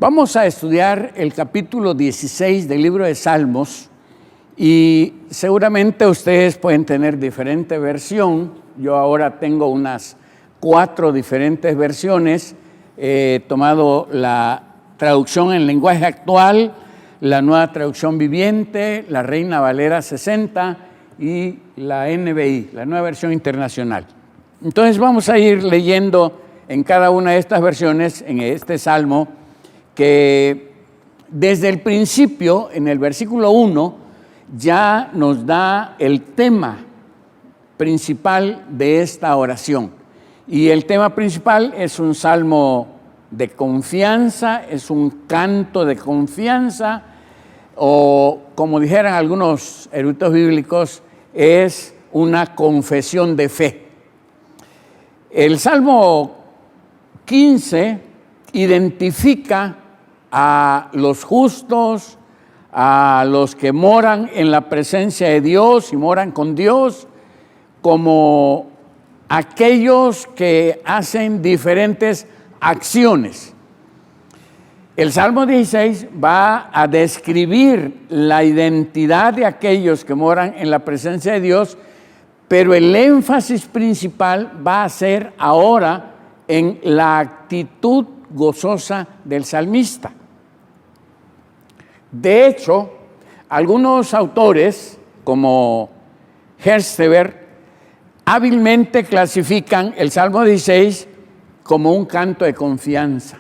Vamos a estudiar el capítulo 16 del libro de Salmos y seguramente ustedes pueden tener diferente versión. Yo ahora tengo unas 4 diferentes versiones. He tomado la traducción en lenguaje actual, la nueva traducción viviente, la Reina Valera 60 y la NBI, la nueva versión internacional. Entonces vamos a ir leyendo en cada una de estas versiones, en este salmo, que desde el principio, en el versículo 1, ya nos da el tema principal de esta oración. Y el tema principal es un salmo de confianza, es un canto de confianza, o como dijeran algunos eruditos bíblicos, es una confesión de fe. El Salmo 15 identifica a los justos, a los que moran en la presencia de Dios y moran con Dios, como aquellos que hacen diferentes acciones. El Salmo 16 va a describir la identidad de aquellos que moran en la presencia de Dios, pero el énfasis principal va a ser ahora en la actitud gozosa del salmista. De hecho, algunos autores, como Hersteber, hábilmente clasifican el Salmo 16 como un canto de confianza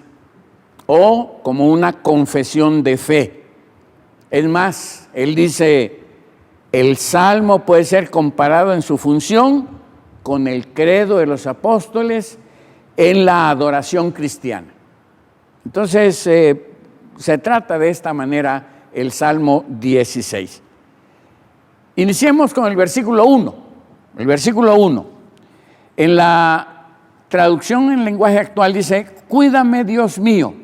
o como una confesión de fe. Es más, él dice, el Salmo puede ser comparado en su función con el credo de los apóstoles en la adoración cristiana. Entonces, se trata de esta manera el Salmo 16. Iniciemos con el versículo 1. El versículo 1. En la traducción en lenguaje actual dice, cuídame, Dios mío,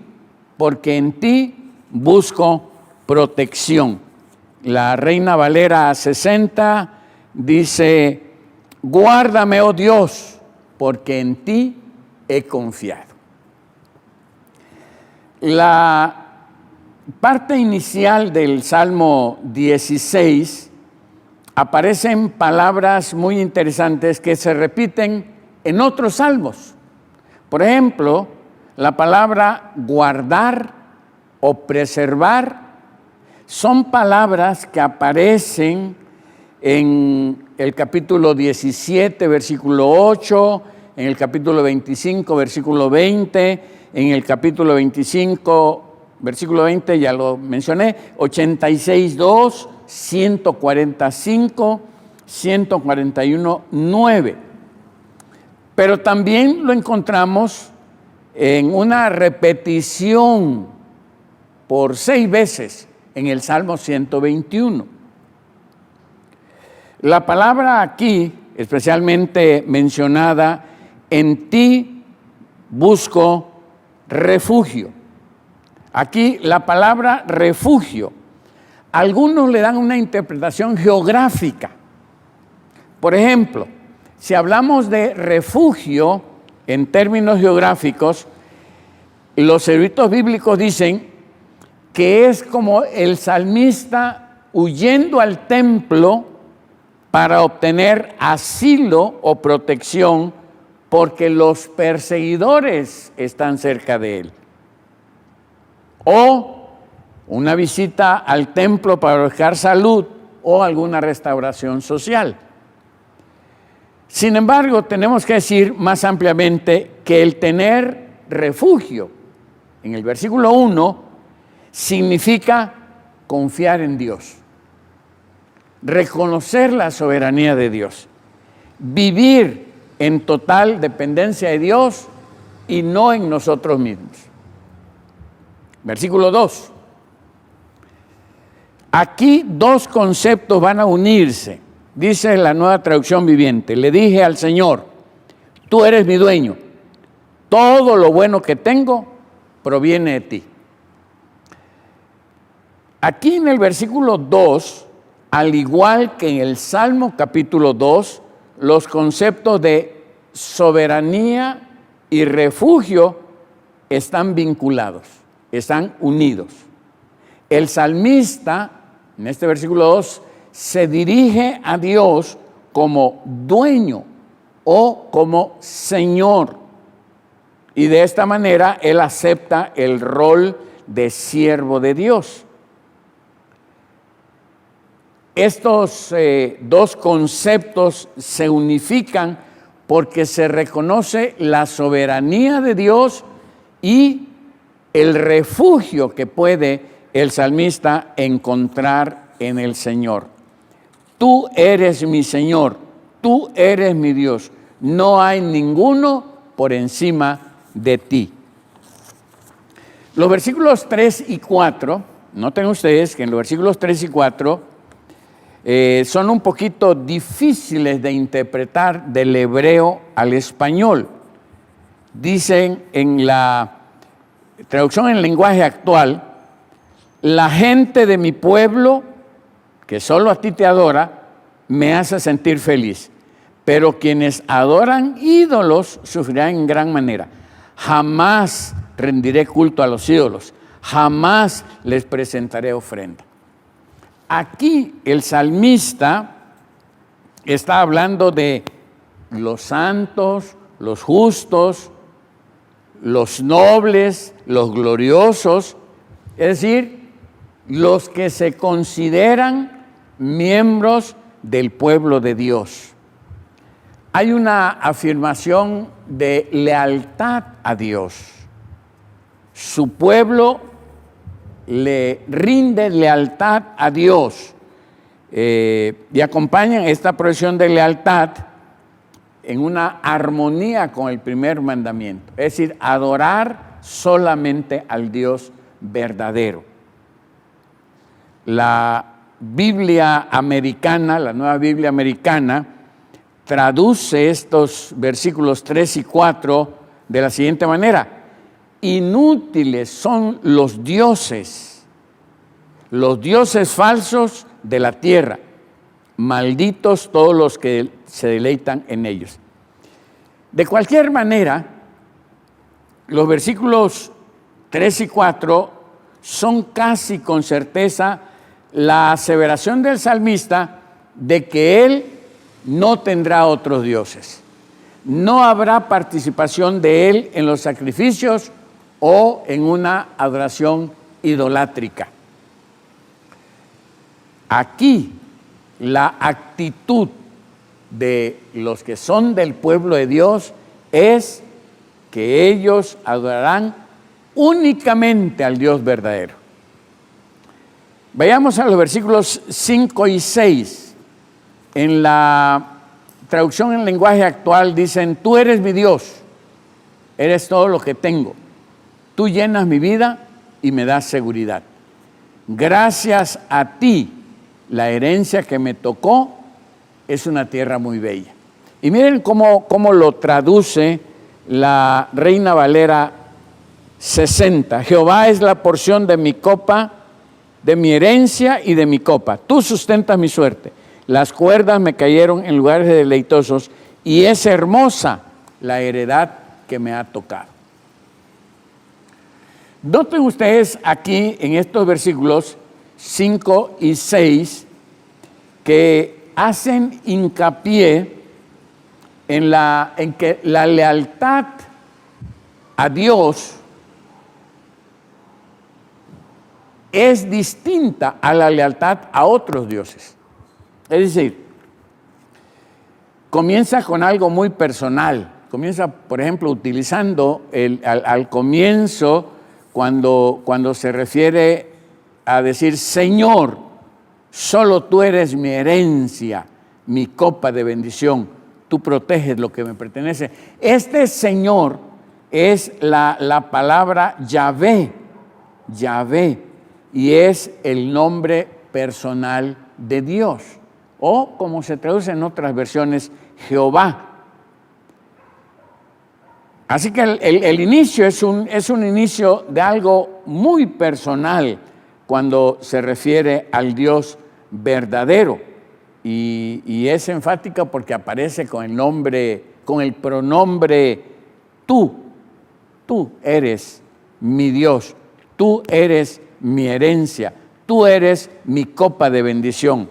porque en ti busco protección. La Reina Valera 60 dice, guárdame, oh Dios, porque en ti he confiado. La parte inicial del Salmo 16 aparecen palabras muy interesantes que se repiten en otros salmos. Por ejemplo, la palabra guardar o preservar son palabras que aparecen en el capítulo 17, versículo 8, en el capítulo 25, versículo 20, en el capítulo 25, versículo 20, ya lo mencioné, 86.2, 145, 141.9. Pero también lo encontramos en una repetición por 6 veces en el Salmo 121. La palabra aquí, especialmente mencionada, en ti busco refugio. Aquí la palabra refugio, algunos le dan una interpretación geográfica. Por ejemplo, si hablamos de refugio en términos geográficos, los eruditos bíblicos dicen que es como el salmista huyendo al templo para obtener asilo o protección porque los perseguidores están cerca de él. O una visita al templo para buscar salud o alguna restauración social. Sin embargo, tenemos que decir más ampliamente que el tener refugio, en el versículo 1, significa confiar en Dios, reconocer la soberanía de Dios, vivir en total dependencia de Dios y no en nosotros mismos. Versículo 2. Aquí 2 conceptos van a unirse. Dice la nueva traducción viviente, le dije al Señor, tú eres mi dueño, todo lo bueno que tengo proviene de ti. Aquí en el versículo 2, al igual que en el Salmo capítulo 2, los conceptos de soberanía y refugio están vinculados. están unidos. El salmista, en este versículo 2, se dirige a Dios como dueño o como Señor. Y de esta manera él acepta el rol de siervo de Dios. Estos dos conceptos se unifican porque se reconoce la soberanía de Dios y el refugio que puede el salmista encontrar en el Señor. Tú eres mi Señor, tú eres mi Dios, no hay ninguno por encima de ti. Los versículos 3 y 4, noten ustedes que en los versículos 3 y 4 son un poquito difíciles de interpretar del hebreo al español. Dicen en la traducción en lenguaje actual, la gente de mi pueblo, que solo a ti te adora, me hace sentir feliz. Pero quienes adoran ídolos sufrirán en gran manera. Jamás rendiré culto a los ídolos, jamás les presentaré ofrenda. Aquí el salmista está hablando de los santos, los justos, los nobles, los gloriosos, es decir, los que se consideran miembros del pueblo de Dios. Hay una afirmación de lealtad a Dios. Su pueblo le rinde lealtad a Dios y acompañan esta profesión de lealtad en una armonía con el primer mandamiento, es decir, adorar solamente al Dios verdadero. La Biblia americana, la Nueva Biblia americana, traduce estos versículos 3 y 4 de la siguiente manera: inútiles son los dioses falsos de la tierra, malditos todos los que se deleitan en ellos. De cualquier manera, los versículos 3 y 4 son casi con certeza la aseveración del salmista de que él no tendrá otros dioses. No habrá participación de él en los sacrificios o en una adoración idolátrica. Aquí la actitud de los que son del pueblo de Dios es que ellos adorarán únicamente al Dios verdadero. Vayamos a los versículos 5 y 6. En la traducción en lenguaje actual dicen: tú eres mi Dios, eres todo lo que tengo. Tú llenas mi vida y me das seguridad. Gracias a ti, la herencia que me tocó es una tierra muy bella. Y miren cómo lo traduce la Reina Valera 60. Jehová es la porción de mi copa, de mi herencia y de mi copa. Tú sustentas mi suerte. Las cuerdas me cayeron en lugares deleitosos y es hermosa la heredad que me ha tocado. Noten ustedes aquí en estos versículos 5 y 6 que hacen hincapié en que la lealtad a Dios es distinta a la lealtad a otros dioses. Es decir, comienza con algo muy personal. Comienza, por ejemplo, utilizando al comienzo, cuando se refiere a decir: Señor, solo tú eres mi herencia, mi copa de bendición, tú proteges lo que me pertenece. Este Señor es la palabra Yahvé, y es el nombre personal de Dios, o como se traduce en otras versiones, Jehová. Así que el inicio es un inicio de algo muy personal cuando se refiere al Dios verdadero, y es enfática porque aparece con el pronombre tú eres mi Dios, tú eres mi herencia, tú eres mi copa de bendición.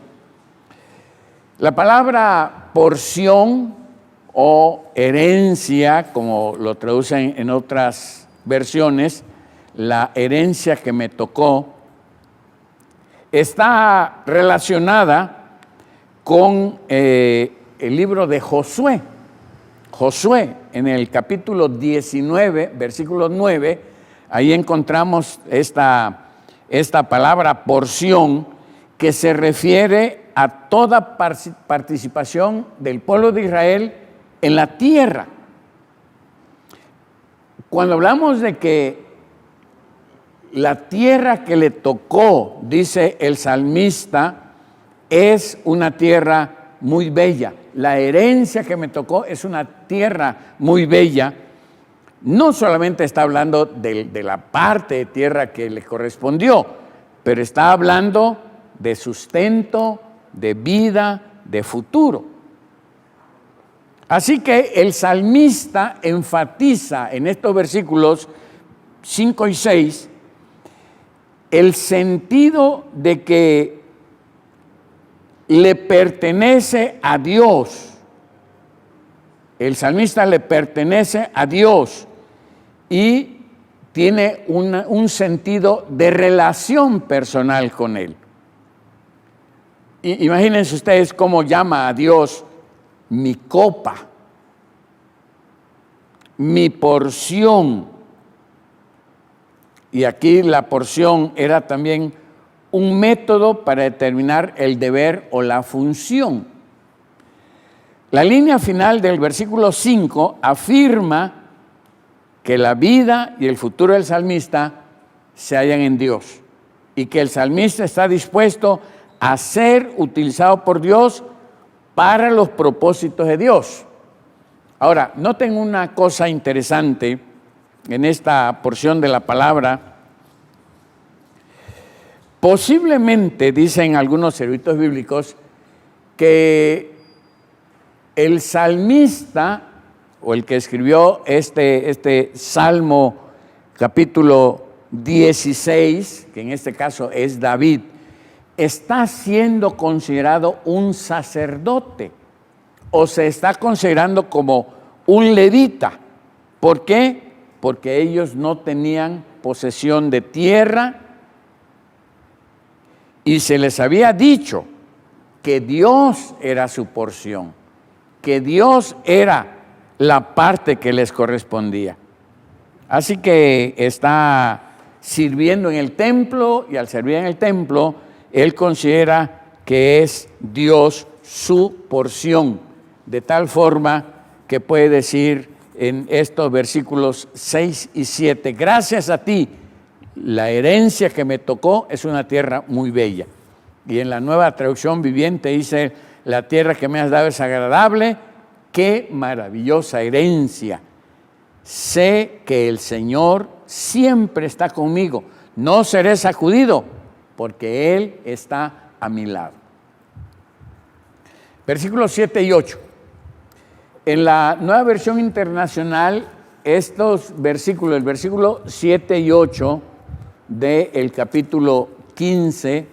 La palabra porción o herencia, como lo traducen en otras versiones, la herencia que me tocó, está relacionada con el libro de Josué. Josué, en el capítulo 19, versículo 9, ahí encontramos esta palabra porción, que se refiere a toda participación del pueblo de Israel en la tierra. Cuando hablamos de que la tierra que le tocó, dice el salmista, es una tierra muy bella. La herencia que me tocó es una tierra muy bella. No solamente está hablando de la parte de tierra que le correspondió, pero está hablando de sustento, de vida, de futuro. Así que el salmista enfatiza en estos versículos 5 y 6 el sentido de que le pertenece a Dios. El salmista le pertenece a Dios y tiene un sentido de relación personal con Él. Imagínense ustedes cómo llama a Dios mi copa, mi porción. Y aquí la porción era también un método para determinar el deber o la función. La línea final del versículo 5 afirma que la vida y el futuro del salmista se hallan en Dios y que el salmista está dispuesto a ser utilizado por Dios para los propósitos de Dios. Ahora, noten una cosa interesante en esta porción de la palabra. Posiblemente, dicen algunos eruditos bíblicos, que el salmista o el que escribió este Salmo capítulo 16, que en este caso es David, está siendo considerado un sacerdote o se está considerando como un levita. ¿Por qué? Porque ellos no tenían posesión de tierra y se les había dicho que Dios era su porción, que Dios era la parte que les correspondía. Así que está sirviendo en el templo y al servir en el templo, él considera que es Dios su porción, de tal forma que puede decir en estos versículos 6 y 7, gracias a ti, la herencia que me tocó es una tierra muy bella. Y en la Nueva Traducción Viviente dice, la tierra que me has dado es agradable, qué maravillosa herencia. Sé que el Señor siempre está conmigo, no seré sacudido, porque Él está a mi lado. Versículos 7 y 8. En la Nueva Versión Internacional, estos versículos, el versículo 7 y 8 del capítulo 15,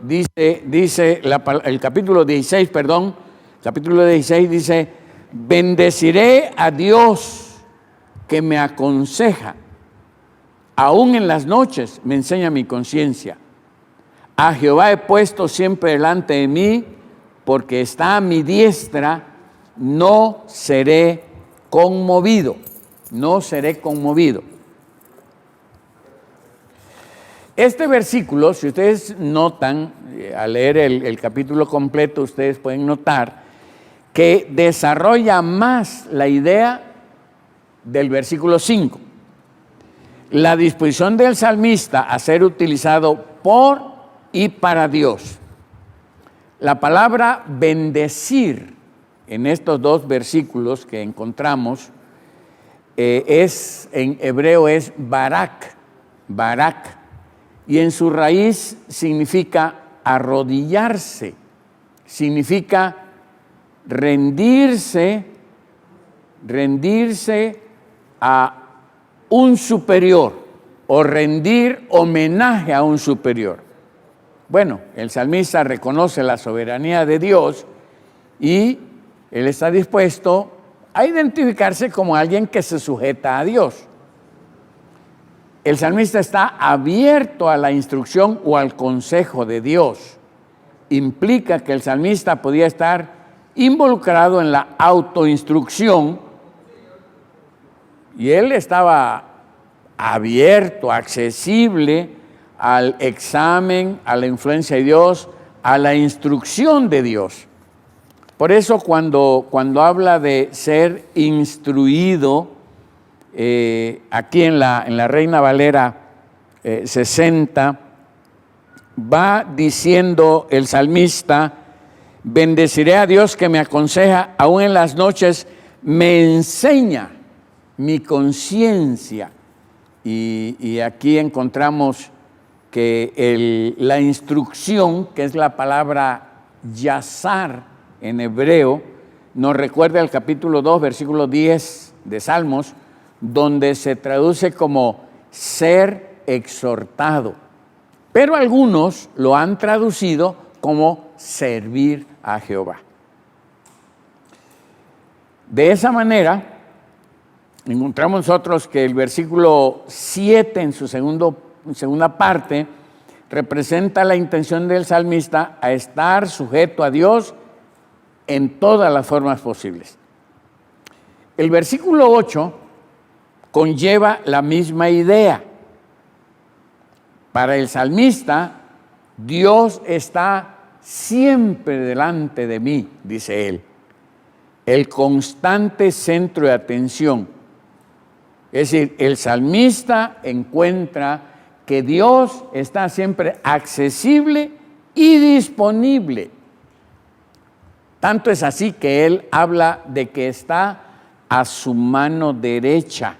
dice el capítulo 16, capítulo 16 dice, bendeciré a Dios que me aconseja, aún en las noches me enseña mi conciencia. A Jehová he puesto siempre delante de mí, porque está a mi diestra, no seré conmovido, no seré conmovido. Este versículo, si ustedes notan, al leer el capítulo completo, ustedes pueden notar que desarrolla más la idea del versículo 5. La disposición del salmista a ser utilizado por y para Dios. La palabra bendecir en estos dos versículos que encontramos en hebreo es barak, y en su raíz significa arrodillarse, significa rendirse a un superior. o rendir homenaje a un superior. Bueno, el salmista reconoce la soberanía de Dios y él está dispuesto a identificarse como alguien que se sujeta a Dios. El salmista está abierto a la instrucción o al consejo de Dios. Implica que el salmista podía estar involucrado en la autoinstrucción y él estaba abierto, accesible al examen, a la influencia de Dios, a la instrucción de Dios. Por eso cuando habla de ser instruido, aquí en la Reina Valera 60, va diciendo el salmista: bendeciré a Dios que me aconseja, aún en las noches me enseña mi conciencia. Y aquí encontramos que la instrucción, que es la palabra yazar en hebreo, nos recuerda el capítulo 2, versículo 10 de Salmos, donde se traduce como ser exhortado. Pero algunos lo han traducido como servir a Jehová. De esa manera, encontramos nosotros que el versículo 7 en su segunda parte representa la intención del salmista a estar sujeto a Dios en todas las formas posibles. El versículo 8 conlleva la misma idea. Para el salmista, Dios está siempre delante de mí, dice él, el constante centro de atención. Es decir, el salmista encuentra que Dios está siempre accesible y disponible. Tanto es así que él habla de que está a su mano derecha.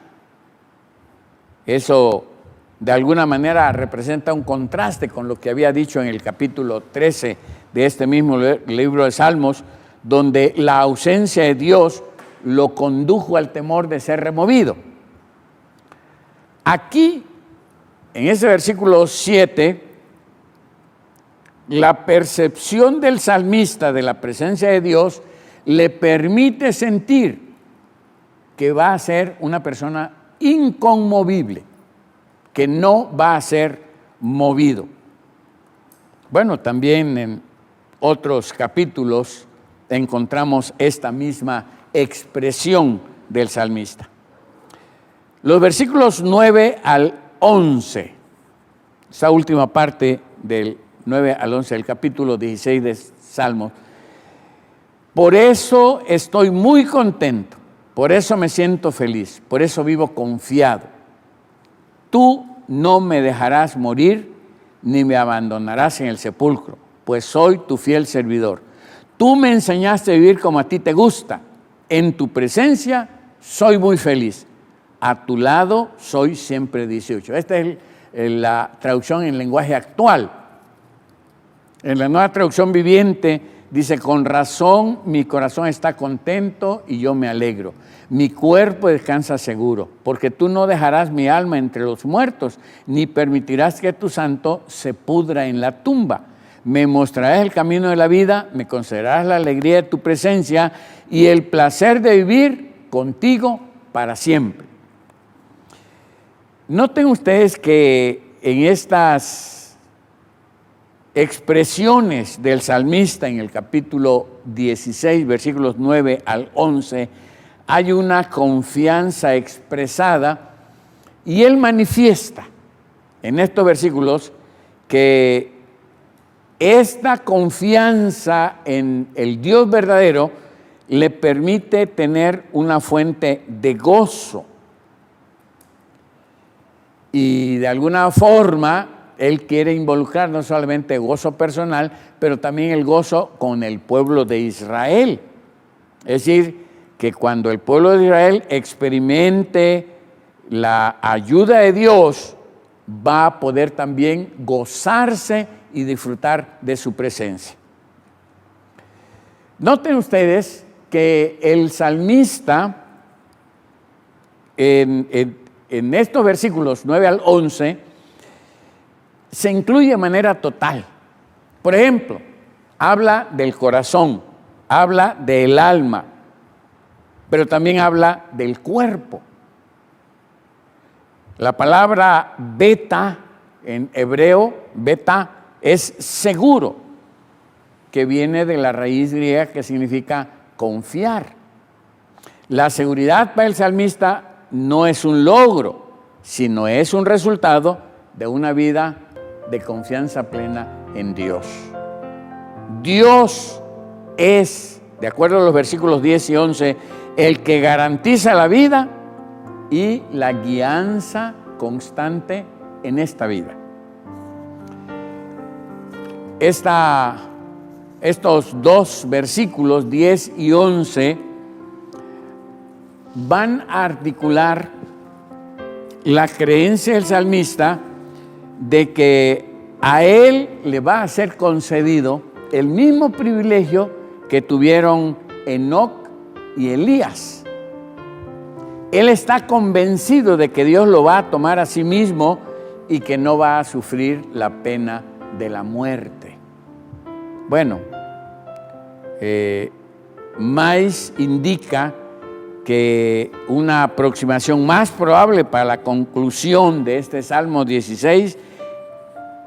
Eso de alguna manera representa un contraste con lo que había dicho en el capítulo 13 de este mismo libro de Salmos, donde la ausencia de Dios lo condujo al temor de ser removido. Aquí, en ese versículo 7, la percepción del salmista de la presencia de Dios le permite sentir que va a ser una persona inconmovible, que no va a ser movido. Bueno, también en otros capítulos encontramos esta misma expresión del salmista. Los versículos 9 al 11, esa última parte del 9 al 11 del capítulo 16 de Salmos. Por eso estoy muy contento, por eso me siento feliz, por eso vivo confiado. Tú no me dejarás morir, ni me abandonarás en el sepulcro, pues soy tu fiel servidor. Tú me enseñaste a vivir como a ti te gusta. En tu presencia soy muy feliz. A tu lado soy siempre 18. Esta es la traducción en lenguaje actual. En la Nueva Traducción Viviente dice: con razón mi corazón está contento y yo me alegro. Mi cuerpo descansa seguro, porque tú no dejarás mi alma entre los muertos, ni permitirás que tu santo se pudra en la tumba. Me mostrarás el camino de la vida, me concederás la alegría de tu presencia y el placer de vivir contigo para siempre. Noten ustedes que en estas expresiones del salmista en el capítulo 16, versículos 9 al 11, hay una confianza expresada y él manifiesta en estos versículos que esta confianza en el Dios verdadero le permite tener una fuente de gozo. Y de alguna forma, él quiere involucrar no solamente gozo personal, pero también el gozo con el pueblo de Israel. Es decir, que cuando el pueblo de Israel experimente la ayuda de Dios, va a poder también gozarse y disfrutar de su presencia. Noten ustedes que el salmista en estos versículos 9 al 11 se incluye de manera total. Por ejemplo, habla del corazón, habla del alma, pero también habla del cuerpo. La palabra beta en hebreo, beta, es seguro, que viene de la raíz griega que significa confiar. La seguridad para el salmista no es un logro, sino es un resultado de una vida de confianza plena en Dios. Dios es, de acuerdo a los versículos 10 y 11, el que garantiza la vida y la guianza constante en esta vida. Estos dos versículos, 10 y 11, van a articular la creencia del salmista de que a él le va a ser concedido el mismo privilegio que tuvieron Enoc y Elías. Él está convencido de que Dios lo va a tomar a sí mismo y que no va a sufrir la pena de la muerte. Bueno, Mais indica que una aproximación más probable para la conclusión de este Salmo 16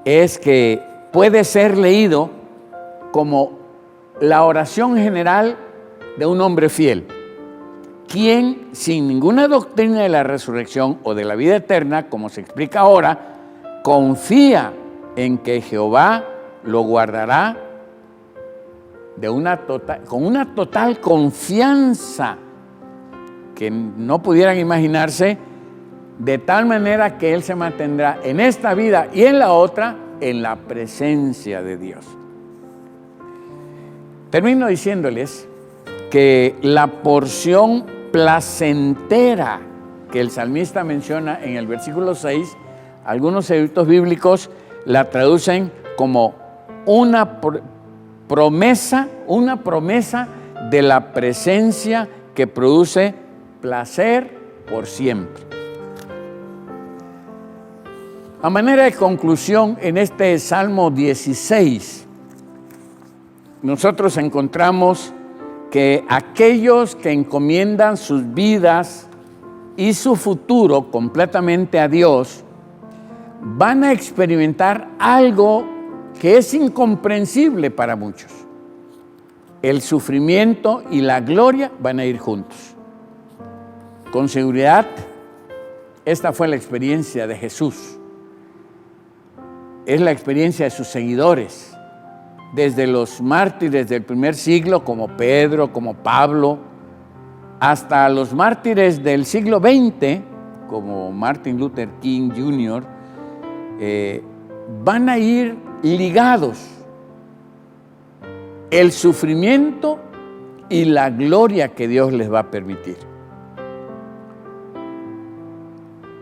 es que puede ser leído como la oración general de un hombre fiel, quien sin ninguna doctrina de la resurrección o de la vida eterna, como se explica ahora, confía en que Jehová lo guardará con una total confianza que no pudieran imaginarse, de tal manera que él se mantendrá en esta vida y en la otra en la presencia de Dios. Termino diciéndoles que la porción placentera que el salmista menciona en el versículo 6, algunos eruditos bíblicos la traducen como una promesa de la presencia que produce placer por siempre. A manera de conclusión, en este Salmo 16, nosotros encontramos que aquellos que encomiendan sus vidas y su futuro completamente a Dios van a experimentar algo que es incomprensible para muchos. El sufrimiento y la gloria van a ir juntos. Con seguridad, esta fue la experiencia de Jesús. Es la experiencia de sus seguidores, desde los mártires del primer siglo, como Pedro, como Pablo, hasta los mártires del siglo XX, como Martin Luther King Jr., van a ir ligados el sufrimiento y la gloria que Dios les va a permitir.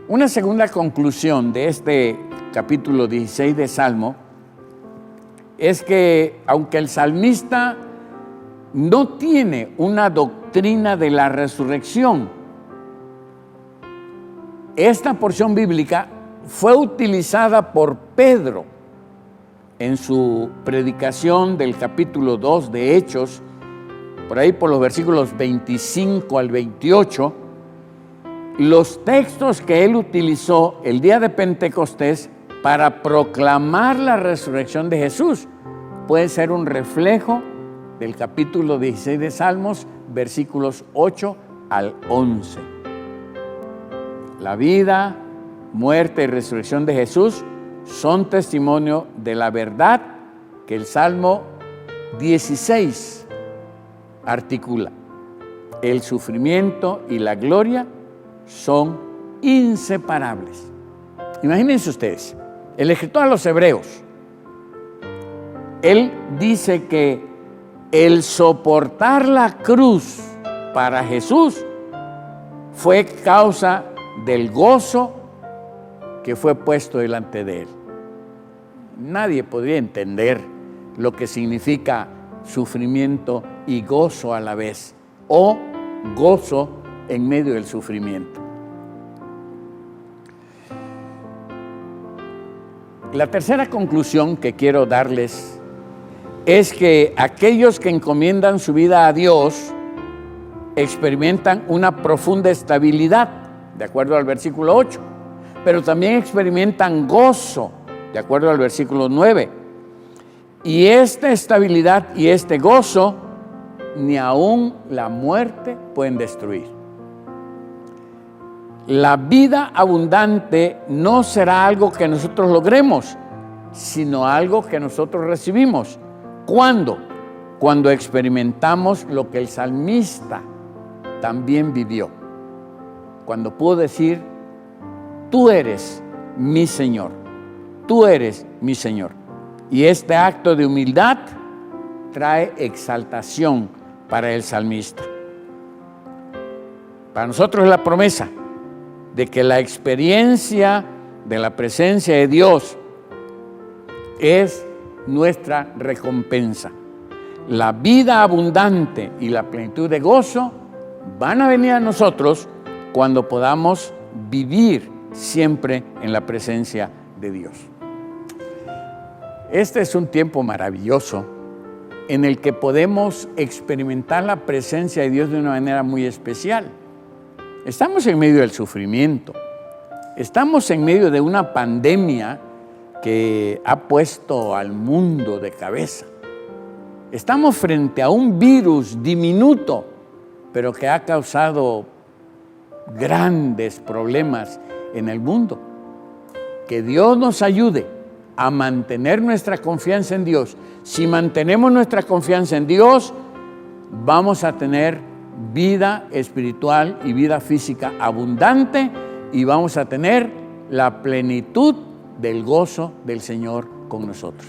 Una segunda conclusión de este capítulo 16 de Salmo es que aunque el salmista no tiene una doctrina de la resurrección, esta porción bíblica fue utilizada por Pedro en su predicación del capítulo 2 de Hechos, por ahí por los versículos 25 al 28, los textos que él utilizó el día de Pentecostés para proclamar la resurrección de Jesús puede ser un reflejo del capítulo 16 de Salmos, versículos 8 al 11. La vida, muerte y resurrección de Jesús son testimonio de la verdad que el Salmo 16 articula. El sufrimiento y la gloria son inseparables. Imagínense ustedes, el escritor a los Hebreos, él dice que el soportar la cruz para Jesús fue causa del gozo que fue puesto delante de él. Nadie podría entender lo que significa sufrimiento y gozo a la vez, o gozo en medio del sufrimiento. La tercera conclusión que quiero darles es que aquellos que encomiendan su vida a Dios experimentan una profunda estabilidad, de acuerdo al versículo 8, pero también experimentan gozo, de acuerdo al versículo 9. Y esta estabilidad y este gozo, ni aún la muerte pueden destruir. La vida abundante no será algo que nosotros logremos, sino algo que nosotros recibimos. ¿Cuándo? Cuando experimentamos lo que el salmista también vivió. Cuando pudo decir, tú eres mi Señor, tú eres mi Señor. Y este acto de humildad trae exaltación para el salmista. Para nosotros es la promesa de que la experiencia de la presencia de Dios es nuestra recompensa. La vida abundante y la plenitud de gozo van a venir a nosotros cuando podamos vivir siempre en la presencia de Dios. Este es un tiempo maravilloso en el que podemos experimentar la presencia de Dios de una manera muy especial. Estamos en medio del sufrimiento, estamos en medio de una pandemia que ha puesto al mundo de cabeza. Estamos frente a un virus diminuto, pero que ha causado grandes problemas en el mundo. Que Dios nos ayude a mantener nuestra confianza en Dios. Si mantenemos nuestra confianza en Dios, vamos a tener vida espiritual y vida física abundante y vamos a tener la plenitud del gozo del Señor con nosotros.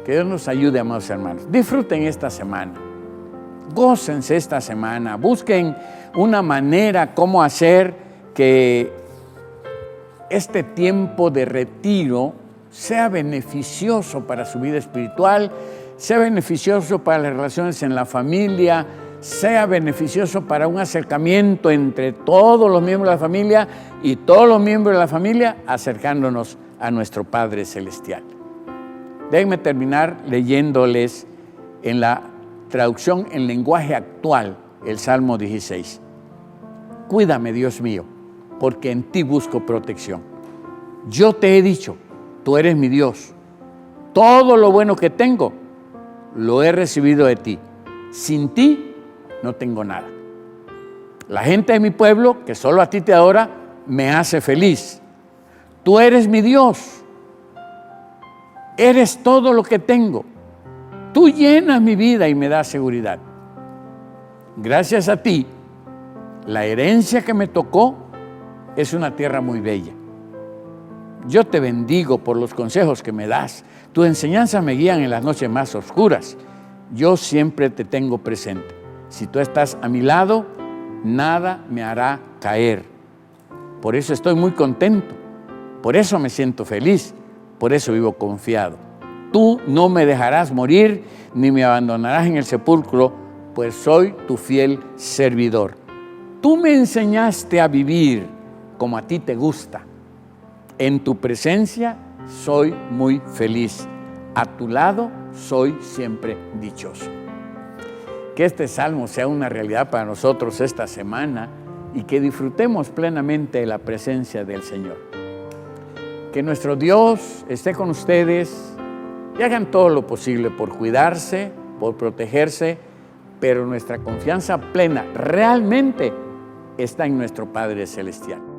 Que Dios nos ayude, amados hermanos. Disfruten esta semana. Gócense esta semana. Busquen una manera cómo hacer que este tiempo de retiro sea beneficioso para su vida espiritual, sea beneficioso para las relaciones en la familia, sea beneficioso para un acercamiento entre todos los miembros de la familia y todos los miembros de la familia acercándonos a nuestro Padre Celestial. Déjenme terminar leyéndoles en la traducción en lenguaje actual el Salmo 16. Cuídame, Dios mío, porque en ti busco protección. Yo te he dicho, tú eres mi Dios. Todo lo bueno que tengo, lo he recibido de ti. Sin ti, no tengo nada. La gente de mi pueblo, que solo a ti te adora, me hace feliz. Tú eres mi Dios. Eres todo lo que tengo. Tú llenas mi vida y me das seguridad. Gracias a ti, la herencia que me tocó es una tierra muy bella. Yo te bendigo por los consejos que me das. Tus enseñanzas me guían en las noches más oscuras. Yo siempre te tengo presente. Si tú estás a mi lado, nada me hará caer. Por eso estoy muy contento. Por eso me siento feliz. Por eso vivo confiado. Tú no me dejarás morir, ni me abandonarás en el sepulcro, pues soy tu fiel servidor. Tú me enseñaste a vivir como a ti te gusta. En tu presencia soy muy feliz. A tu lado soy siempre dichoso. Que este salmo sea una realidad para nosotros esta semana y que disfrutemos plenamente de la presencia del Señor. Que nuestro Dios esté con ustedes y hagan todo lo posible por cuidarse, por protegerse, pero nuestra confianza plena realmente está en nuestro Padre Celestial.